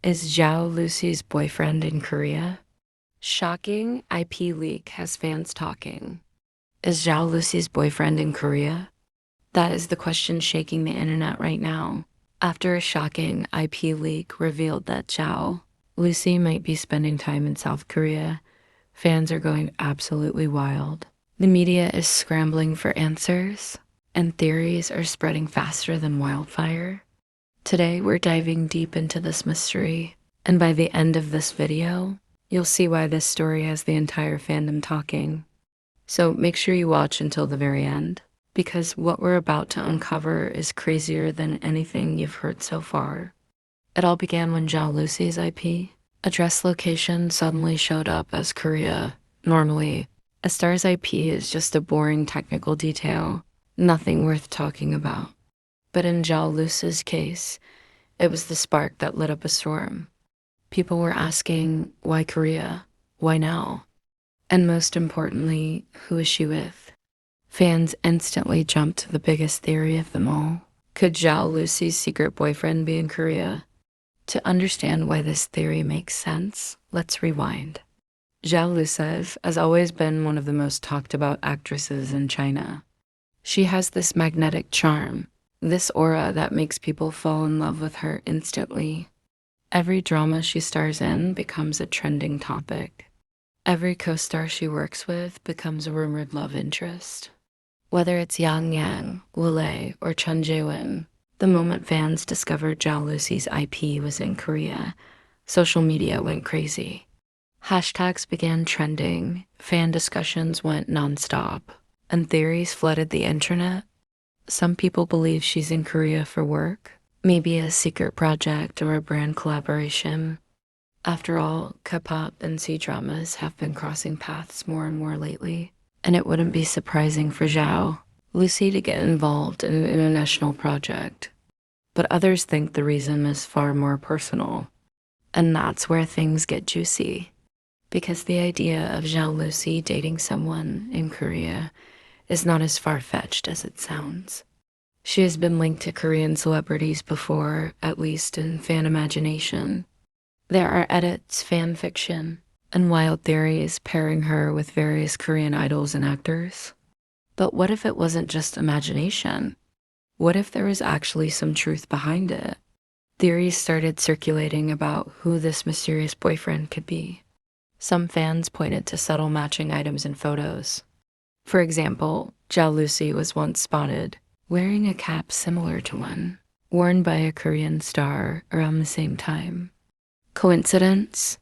Is Zhao Lusi's boyfriend in Korea? Shocking IP leak has fans talking. Is Zhao Lusi's boyfriend in Korea? That is the question shaking the internet right now. After a shocking IP leak revealed that Zhao Lusi might be spending time in South Korea, fans are going absolutely wild. The media is scrambling for answers, and theories are spreading faster than wildfire. Today, we're diving deep into this mystery, and by the end of this video, you'll see why this story has the entire fandom talking. So make sure you watch until the very end, because what we're about to uncover is crazier than anything you've heard so far. It all began when Zhao Lusi's IP address location suddenly showed up as Korea. Normally, a star's IP is just a boring technical detail, nothing worth talking about. But in Zhao Lusi's case, it was the spark that lit up a storm. People were asking, why Korea? Why now? And most importantly, who is she with? Fans instantly jumped to the biggest theory of them all. Could Zhao Lusi's secret boyfriend be in Korea? To understand why this theory makes sense, let's rewind. Zhao Lusi has always been one of the most talked about actresses in China. She has this magnetic charm, this aura that makes people fall in love with her instantly. Every drama she stars in becomes a trending topic. Every co-star she works with becomes a rumored love interest. Whether it's Yang Yang, Wu or Chun Jae-won, the moment fans discovered Zhao Lusi's IP was in Korea, social media went crazy. Hashtags began trending, fan discussions went nonstop, and theories flooded the internet. Some people believe she's in Korea for work, maybe a secret project or a brand collaboration. After all, K-pop and C-dramas have been crossing paths more and more lately, and it wouldn't be surprising for Zhao Lusi to get involved in an international project. But others think the reason is far more personal, and that's where things get juicy. Because the idea of Zhao Lusi dating someone in Korea is not as far-fetched as it sounds. She has been linked to Korean celebrities before, at least in fan imagination. There are edits, fan fiction, and wild theories pairing her with various Korean idols and actors. But what if it wasn't just imagination? What if there was actually some truth behind it? Theories started circulating about who this mysterious boyfriend could be. Some fans pointed to subtle matching items in photos. For example, Zhao Lusi was once spotted wearing a cap similar to one worn by a Korean star around the same time. Coincidence?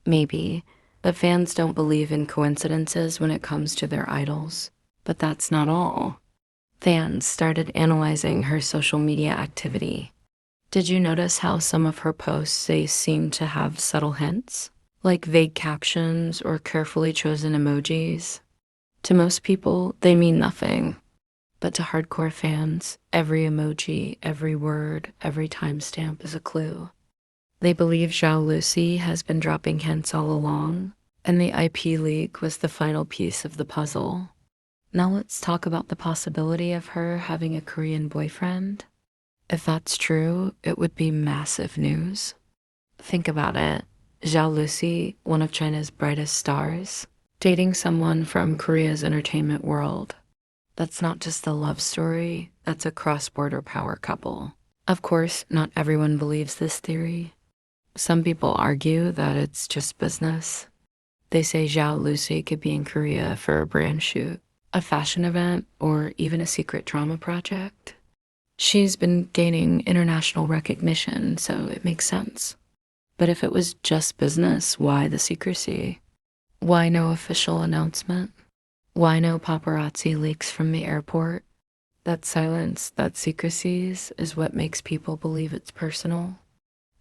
Maybe, but fans don't believe in coincidences when it comes to their idols. But that's not all. Fans started analyzing her social media activity. Did you notice how some of her posts seem to have subtle hints, like vague captions or carefully chosen emojis? To most people, they mean nothing. But to hardcore fans, every emoji, every word, every timestamp is a clue. They believe Zhao Lusi has been dropping hints all along, and the IP leak was the final piece of the puzzle. Now let's talk about the possibility of her having a Korean boyfriend. If that's true, it would be massive news. Think about it. Zhao Lusi, one of China's brightest stars, dating someone from Korea's entertainment world. That's not just a love story, that's a cross-border power couple. Of course, not everyone believes this theory. Some people argue that it's just business. They say Zhao Lusi could be in Korea for a brand shoot, a fashion event, or even a secret drama project. She's been gaining international recognition, so it makes sense. But if it was just business, why the secrecy? Why no official announcement? Why no paparazzi leaks from the airport? That silence, that secrecies, is what makes people believe it's personal.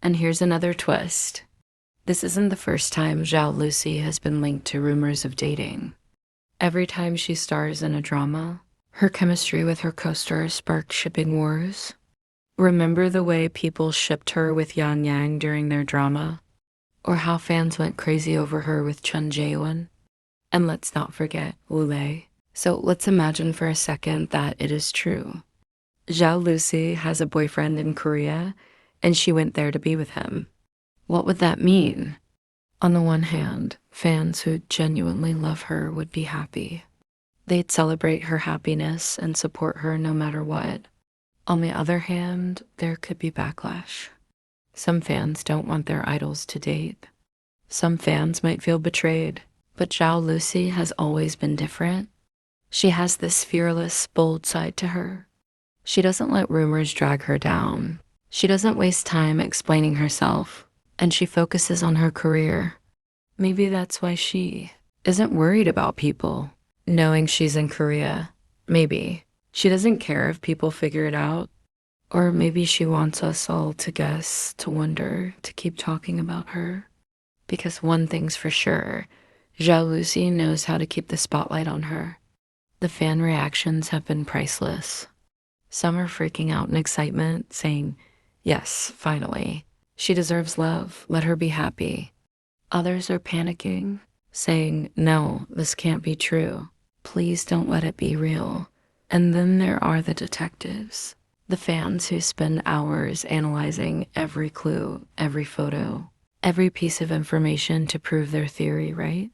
And here's another twist. This isn't the first time Zhao Lusi has been linked to rumors of dating. Every time she stars in a drama, her chemistry with her co-stars sparks shipping wars. Remember the way people shipped her with Yang Yang during their drama? Or how fans went crazy over her with Chun Jae-won? And let's not forget Wu. So let's imagine for a second that it is true. Zhao Lusi has a boyfriend in Korea, and she went there to be with him. What would that mean? On the one hand, fans who genuinely love her would be happy. They'd celebrate her happiness and support her no matter what. On the other hand, there could be backlash. Some fans don't want their idols to date. Some fans might feel betrayed, but Zhao Lusi has always been different. She has this fearless, bold side to her. She doesn't let rumors drag her down. She doesn't waste time explaining herself, and she focuses on her career. Maybe that's why she isn't worried about people knowing she's in Korea. Maybe she doesn't care if people figure it out. Or maybe she wants us all to guess, to wonder, to keep talking about her. Because one thing's for sure, Zhao Lusi knows how to keep the spotlight on her. The fan reactions have been priceless. Some are freaking out in excitement, saying, yes, finally, she deserves love, let her be happy. Others are panicking, saying, no, this can't be true. Please don't let it be real. And then there are the detectives, the fans who spend hours analyzing every clue, every photo, every piece of information to prove their theory, right?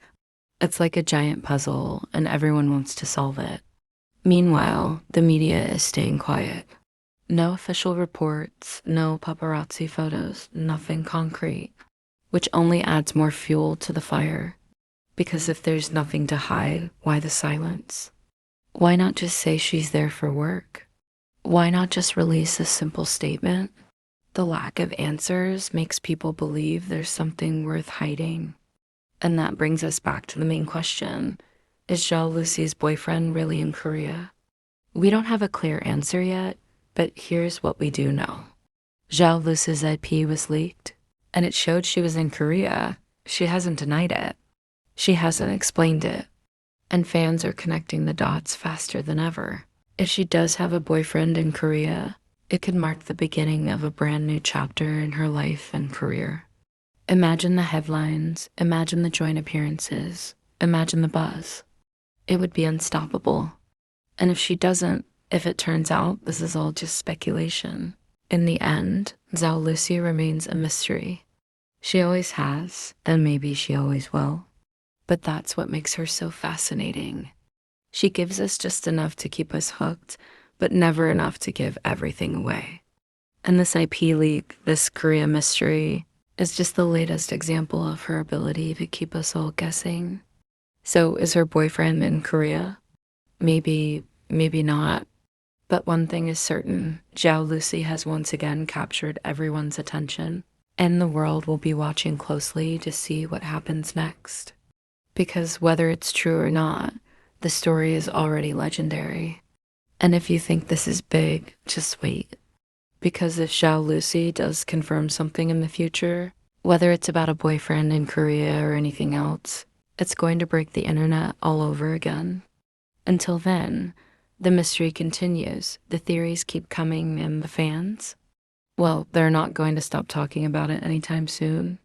It's like a giant puzzle, and everyone wants to solve it. Meanwhile, the media is staying quiet. No official reports, no paparazzi photos, nothing concrete, which only adds more fuel to the fire. Because if there's nothing to hide, why the silence? Why not just say she's there for work? Why not just release a simple statement? The lack of answers makes people believe there's something worth hiding. And that brings us back to the main question. Is Zhao Lusi's boyfriend really in Korea? We don't have a clear answer yet, but here's what we do know. Zhao Lusi's IP was leaked, and it showed she was in Korea. She hasn't denied it. She hasn't explained it. And fans are connecting the dots faster than ever. If she does have a boyfriend in Korea, it could mark the beginning of a brand new chapter in her life and career. Imagine the headlines, imagine the joint appearances, imagine the buzz. It would be unstoppable. And if she doesn't, if it turns out this is all just speculation, in the end, Zhao Lusi remains a mystery. She always has, and maybe she always will. But that's what makes her so fascinating. She gives us just enough to keep us hooked, but never enough to give everything away. And this IP leak, this Korea mystery, is just the latest example of her ability to keep us all guessing. So is her boyfriend in Korea? Maybe, maybe not. But one thing is certain, Zhao Lusi has once again captured everyone's attention, and the world will be watching closely to see what happens next. Because whether it's true or not, the story is already legendary. And if you think this is big, just wait. Because if Zhao Lusi does confirm something in the future, whether it's about a boyfriend in Korea or anything else, it's going to break the internet all over again. Until then, the mystery continues, the theories keep coming, and the fans, well, they're not going to stop talking about it anytime soon.